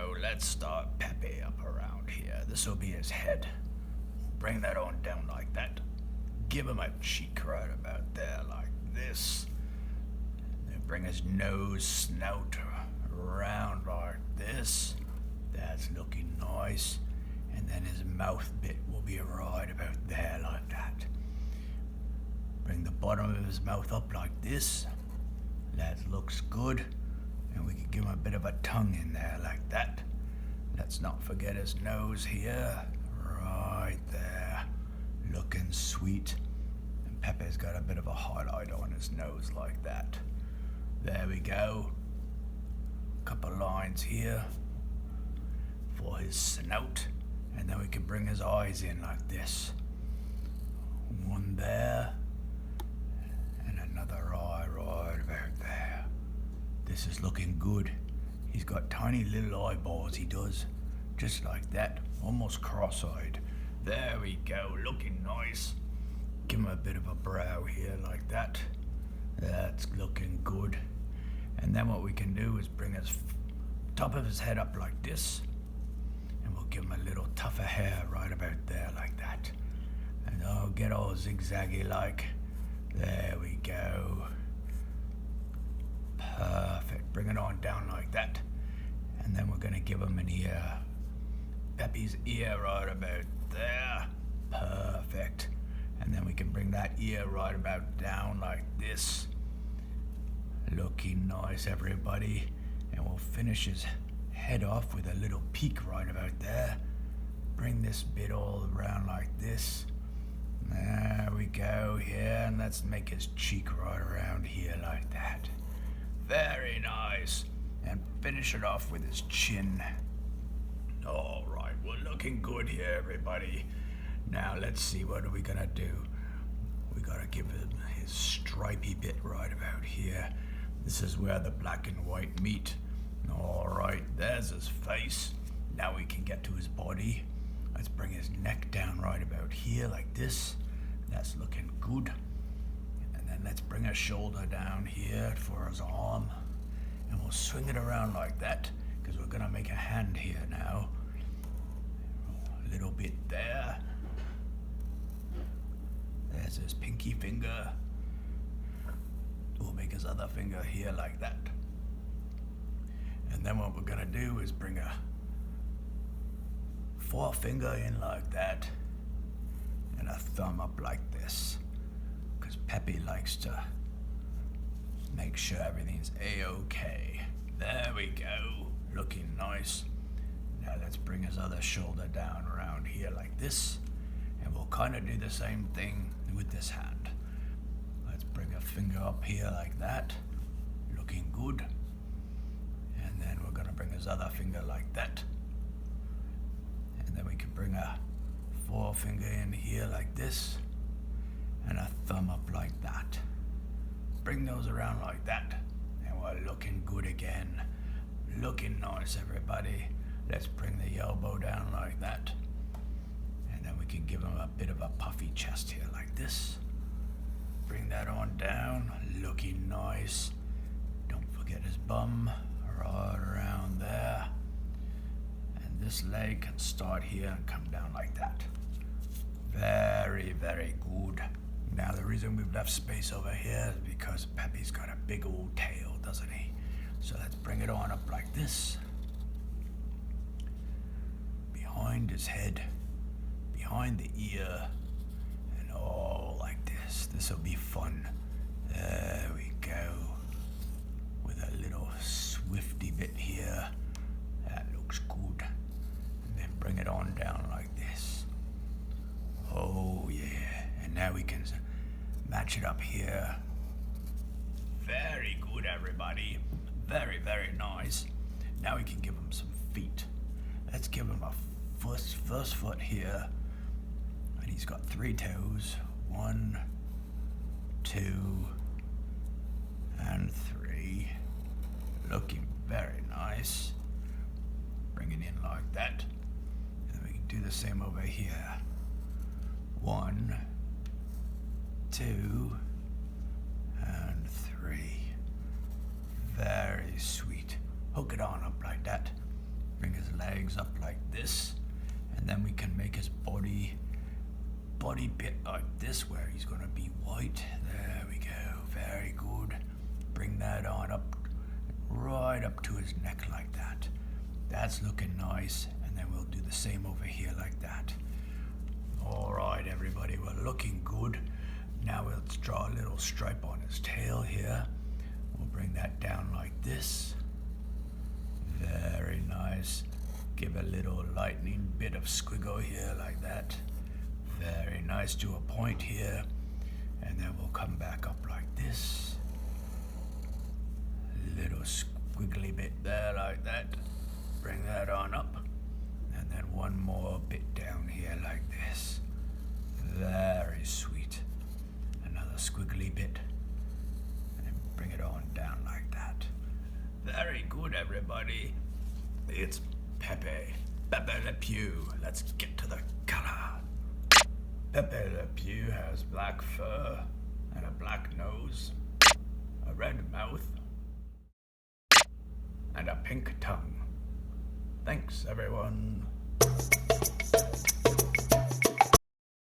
go. Let's start Pepe up around here. This'll be his head. Bring that on down like that. Give him a cheek right about there like this. Then bring his nose, snout around like this. That's looking nice. And then his mouth bit will be right about there like that. Bring the bottom of his mouth up like this. That looks good. And we can give him a bit of a tongue in there like that. Let's not forget his nose here. Right there. Looking sweet. And Pepe's got a bit of a highlight on his nose like that. There we go. Couple lines here for his snout. And then we can bring his eyes in like this. One there. And another eye right about there. This is looking good. He's got tiny little eyeballs, he does. Just like that. Almost cross-eyed. There we go. Looking nice. Give him a bit of a brow here like that. That's looking good. And then what we can do is bring his top of his head up like this. And we'll give him a little tuft of hair right about there like that. And I'll get all zigzaggy like. There we go. Perfect. Bring it on down like that. And then we're going to give him an ear. Pepe's ear right about there. Perfect. And then we can bring that ear right about down like this. Looking nice, everybody. And we'll finish his head off with a little peak right about there. Bring this bit all around like this. There we go here, and let's make his cheek right around here like that. Very nice. And finish it off with his chin. Alright, we're looking good here, everybody. Now let's see, what are we gonna do? We gotta give him his stripy bit right about here. This is where the black and white meet. Alright, there's his face. Now we can get to his body. Let's bring his neck down right about here like this. That's looking good. And then let's bring his shoulder down here for his arm. And we'll swing it around like that, because we're gonna make a hand here now. A little bit there. There's his pinky finger. We'll make his other finger here like that. And then what we're gonna do is bring a forefinger in like that, and a thumb up like this, because Pepe likes to make sure everything's a-okay. There we go, looking nice. Now let's bring his other shoulder down around here like this, and we'll kind of do the same thing with this hand. Let's bring a finger up here like that, looking good. And then we're gonna bring his other finger like that. And then we can bring a forefinger in here like this, and a thumb up like that. Bring those around like that, and we're looking good again. Looking nice, everybody. Let's bring the elbow down like that. And then we can give him a bit of a puffy chest here like this. Bring that on down, looking nice. Don't forget his bum, right around there. And this leg can start here and come down like that. Very, very good. Now the reason we've left space over here is because Pepe's got a big old tail, doesn't he? So let's bring it on up like this. Behind his head, behind the ear, and all like this. This'll be fun. There we go. With a little swifty bit here. That looks good. And then bring it on down like this. Oh yeah. And now we can match it up here. Very good, everybody. Very, very nice. Now we can give him some feet. Let's give him a first foot here. And he's got 3 toes. 1, 2, and 3. Looking very nice. Bring it in like that. And we can do the same over here. 1, 2, and 3. Very sweet. Hook it on up like that. Bring his body bit like this where he's gonna be white. There we go, very good. Bring that on up, right up to his neck like that. That's looking nice, and then we'll do the same over here like that. All right, everybody, we're looking good. Now let's draw a little stripe on his tail here. We'll bring that down like this. Very nice. Give a little lightning bit of squiggle here like that. Very nice. Do a point here. And then we'll come back up like this. Little squiggly bit there like that. Bring that on up. And then one more bit down here like this. Very sweet. Another squiggly bit. And bring it on down like that. Very good, everybody. It's Pepé Le Pew. Let's get to the color. Pepé Le Pew has black fur and a black nose, a red mouth, and a pink tongue. Thanks, everyone.